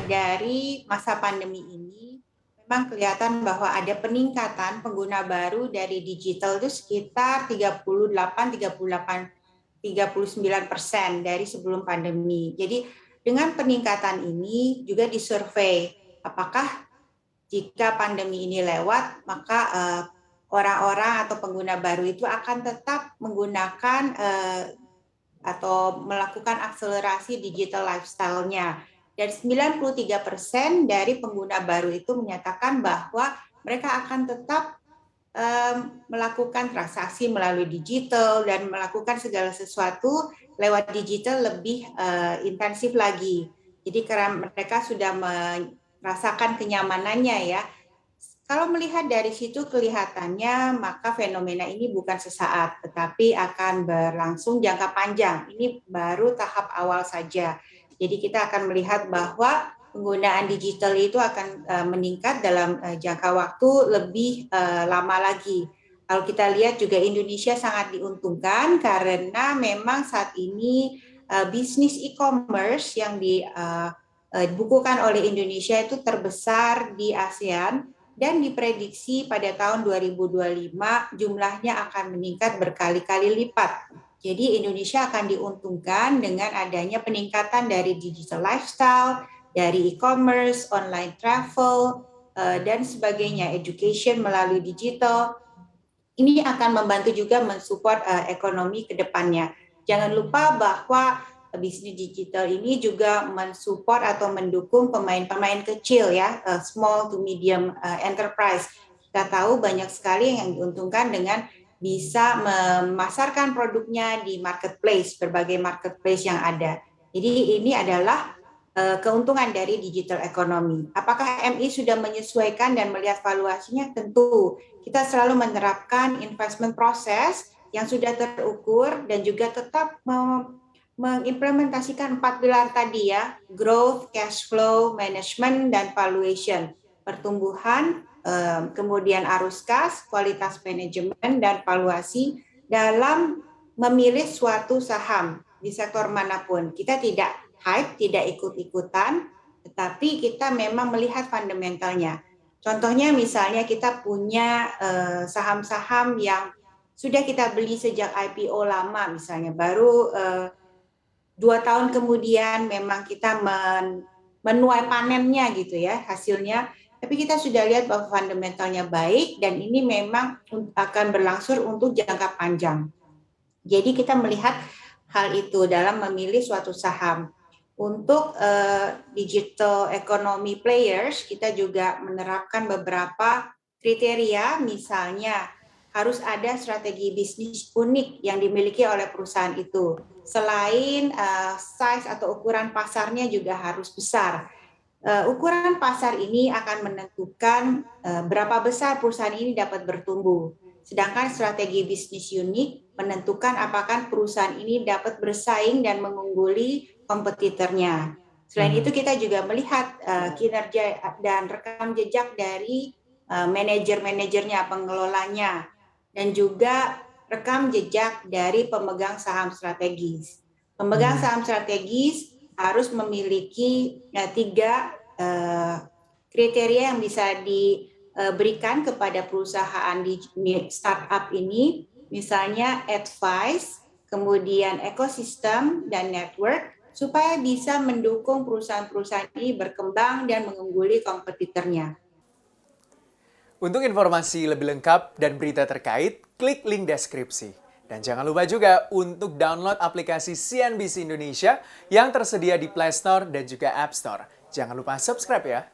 dari masa pandemi ini memang kelihatan bahwa ada peningkatan pengguna baru dari digital itu sekitar 39% dari sebelum pandemi. Jadi dengan peningkatan ini juga disurvei apakah jika pandemi ini lewat, maka orang-orang atau pengguna baru itu akan tetap menggunakan atau melakukan akselerasi digital lifestyle-nya. Dan 93% dari pengguna baru itu menyatakan bahwa mereka akan tetap melakukan transaksi melalui digital dan melakukan segala sesuatu lewat digital lebih intensif lagi. Jadi karena mereka sudah merasakan kenyamanannya ya. Kalau melihat dari situ kelihatannya maka fenomena ini bukan sesaat tetapi akan berlangsung jangka panjang. Ini baru tahap awal saja. Jadi kita akan melihat bahwa penggunaan digital itu akan meningkat dalam jangka waktu lebih lama lagi. Kalau kita lihat juga Indonesia sangat diuntungkan karena memang saat ini bisnis e-commerce yang dibukukan oleh Indonesia itu terbesar di ASEAN dan diprediksi pada tahun 2025 jumlahnya akan meningkat berkali-kali lipat. Jadi Indonesia akan diuntungkan dengan adanya peningkatan dari digital lifestyle, dari e-commerce, online travel, dan sebagainya, education melalui digital. Ini akan membantu juga mensupport ekonomi ke depannya. Jangan lupa bahwa bisnis digital ini juga mensupport atau mendukung pemain-pemain kecil ya, small to medium enterprise. Kita tahu banyak sekali yang diuntungkan dengan bisa memasarkan produknya di marketplace, berbagai marketplace yang ada. Jadi ini adalah keuntungan dari digital ekonomi. Apakah MI sudah menyesuaikan dan melihat valuasinya? Tentu. Kita selalu menerapkan investment proses yang sudah terukur dan juga tetap mengimplementasikan 4 pilar tadi ya, growth, cash flow, management, dan valuation. Pertumbuhan, kemudian arus kas, kualitas manajemen, dan valuasi dalam memilih suatu saham di sektor manapun. Kita tidak hype, tidak ikut-ikutan, tetapi kita memang melihat fundamentalnya. Contohnya misalnya kita punya saham-saham yang sudah kita beli sejak IPO lama misalnya, baru 2 tahun kemudian memang kita menuai panennya gitu ya hasilnya, tapi kita sudah lihat bahwa fundamentalnya baik dan ini memang akan berlangsung untuk jangka panjang. Jadi kita melihat hal itu dalam memilih suatu saham. Untuk digital economy players, kita juga menerapkan beberapa kriteria, misalnya harus ada strategi bisnis unik yang dimiliki oleh perusahaan itu. Selain size atau ukuran pasarnya juga harus besar. Ukuran pasar ini akan menentukan berapa besar perusahaan ini dapat bertumbuh. Sedangkan strategi bisnis unik menentukan apakah perusahaan ini dapat bersaing dan mengungguli kompetitornya. Selain itu kita juga melihat kinerja dan rekam jejak dari manajer-manajernya, pengelolanya, dan juga rekam jejak dari pemegang saham strategis. Pemegang saham strategis harus memiliki 3 kriteria yang bisa diberikan kepada perusahaan di startup ini, misalnya advice, kemudian ekosistem dan network, supaya bisa mendukung perusahaan-perusahaan ini berkembang dan mengungguli kompetitornya. Untuk informasi lebih lengkap dan berita terkait, klik link deskripsi. Dan jangan lupa juga untuk download aplikasi CNBC Indonesia yang tersedia di Play Store dan juga App Store. Jangan lupa subscribe ya.